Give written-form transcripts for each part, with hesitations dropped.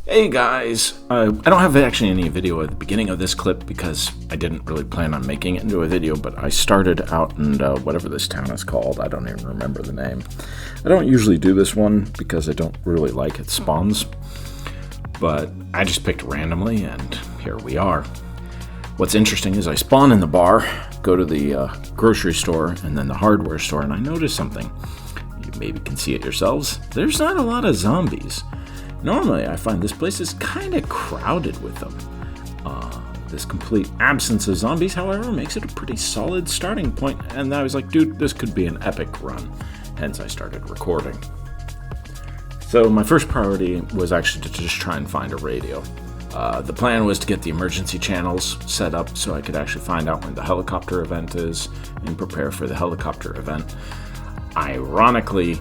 Hey guys, I don't have actually any video at the beginning of this clip because I didn't really plan on making it into a video, but I started out in whatever this town is called. I don't even remember the name. I don't usually do this one because I don't really like its spawns, but I just picked randomly and here we are. What's interesting is I spawn in the bar, go to the grocery store and then the hardware store, and I noticed something. You maybe can see it yourselves. There's not a lot of zombies. Normally, I find this place is kind of crowded with them. This complete absence of zombies, however, makes it a pretty solid starting point, and I was like, dude, this could be an epic run. Hence, I started recording. So my first priority was actually to just try and find a radio. The plan was to get the emergency channels set up so I could actually find out when the helicopter event is and prepare for the helicopter event. Ironically,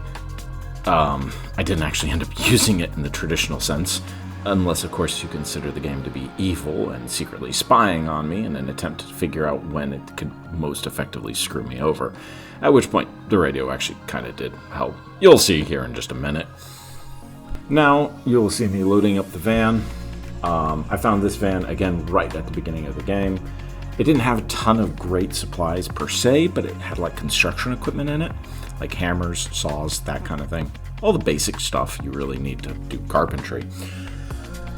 I didn't actually end up using it in the traditional sense, unless of course you consider the game to be evil and secretly spying on me in an attempt to figure out when it could most effectively screw me over, at which point the radio actually kind of did help. You'll see here in just a minute. Now you'll see me loading up the van. I found this van again right at the beginning of the game. It didn't have a ton of great supplies per se, but it had like construction equipment in it, like hammers, saws, that kind of thing. All the basic stuff you really need to do carpentry.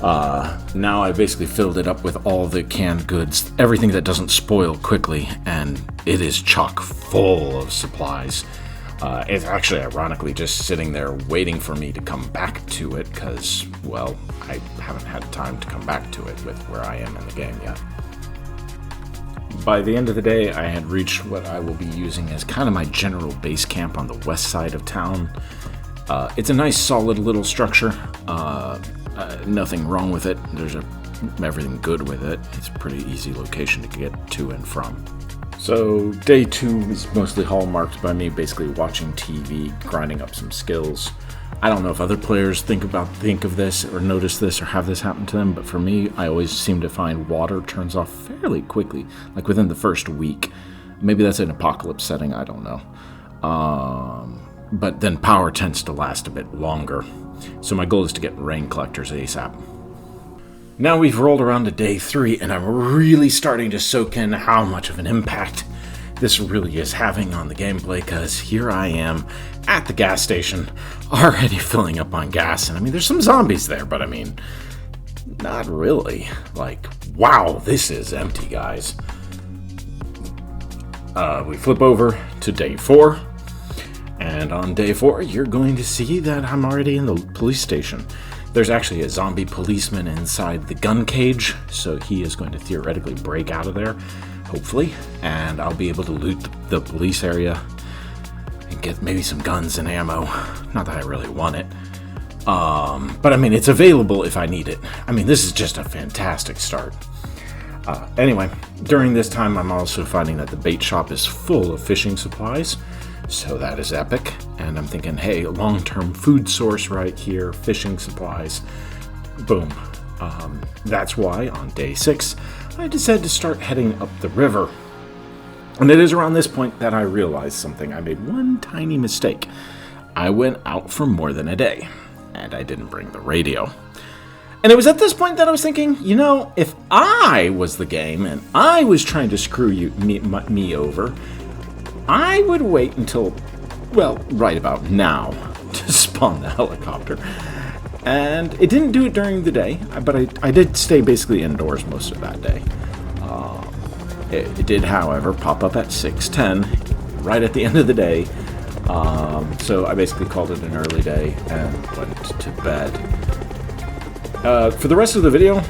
Now I basically filled it up with all the canned goods, everything that doesn't spoil quickly, and it is chock full of supplies. It's actually ironically just sitting there waiting for me to come back to it because, well, I haven't had time to come back to it with where I am in the game yet. By the end of the day, I had reached what I will be using as kind of my general base camp on the west side of town. It's a nice, solid little structure. Nothing wrong with it. There's everything good with it. It's a pretty easy location to get to and from. So day 2 is mostly hallmarked by me basically watching TV, grinding up some skills. I don't know if other players think of this or notice this or have this happen to them, but for me, I always seem to find water turns off fairly quickly, like within the first week. Maybe that's an apocalypse setting, I don't know. But then power tends to last a bit longer. So my goal is to get rain collectors ASAP. Now we've rolled around to day 3, and I'm really starting to soak in how much of an impact this really is having on the gameplay, because here I am at the gas station, already filling up on gas, and I mean, there's some zombies there, but I mean, not really. Like, wow, this is empty, guys. We flip over to day 4, and on day 4, you're going to see that I'm already in the police station. There's actually a zombie policeman inside the gun cage, so he is going to theoretically break out of there, hopefully, and I'll be able to loot the police area and get maybe some guns and ammo. Not that I really want it, but I mean, it's available if I need it. I mean, this is just a fantastic start. Anyway, during this time, I'm also finding that the bait shop is full of fishing supplies, so that is epic, and I'm thinking, hey, long-term food source right here, fishing supplies, boom. That's why on day 6, I decided to start heading up the river. And it is around this point that I realized something. I made one tiny mistake. I went out for more than a day, and I didn't bring the radio. And it was at this point that I was thinking, you know, if I was the game and I was trying to screw me over, I would wait until, well, right about now to spawn the helicopter. And it didn't do it during the day, but I did stay basically indoors most of that day. It did, however, pop up at 6:10, right at the end of the day. So I basically called it an early day and went to bed. For the rest of the video,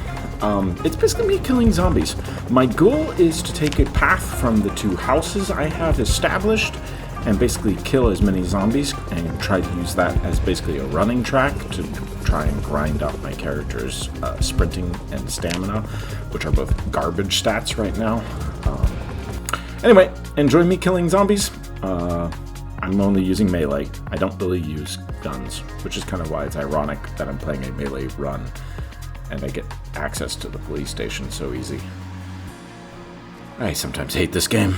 it's basically me killing zombies. My goal is to take a path from the 2 houses I have established and basically kill as many zombies and try to use that as basically a running track to try and grind up my character's sprinting and stamina, which are both garbage stats right now. Anyway, enjoy me killing zombies. I'm only using melee. I don't really use guns, which is kind of why it's ironic that I'm playing a melee run and I get access to the police station so easy. I sometimes hate this game.